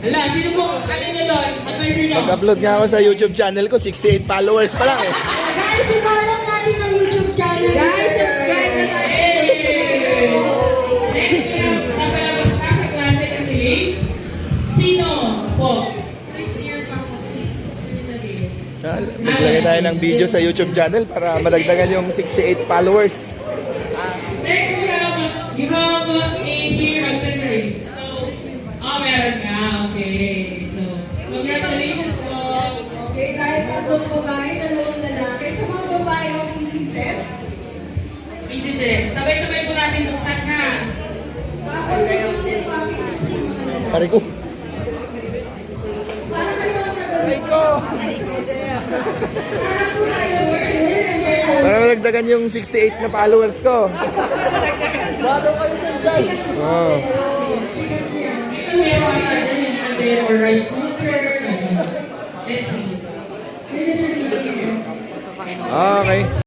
Hala, sino po? Ano nyo doon? Advisor nyo? Nag-upload nga ako sa YouTube channel ko, 68 followers pa lang eh. Guys, i-follow natin ang YouTube channel. Guys, subscribe na tayo! Next, napalabas na sa klase kasi. Sino po? Maglagay tayo ng video sa YouTube channel para madagdagan yung 68 followers. Next, you have a here accessories. So, meron nga. Okay. So, congratulations po. Okay, dahil tatlong babae, dalawang lalaki. Sa mga babae ang PC set. Easy set. Sabay-sabay po natin buksan ha. Tapos sa kitchen puppies sa mga lalaki. Pare ko. Para kayo ang nagagawa. Para po kayo Para madagdagan yung 68 na followers ko. Oh. Ito meron natin yung under or rice cooker. Let's see. Okay.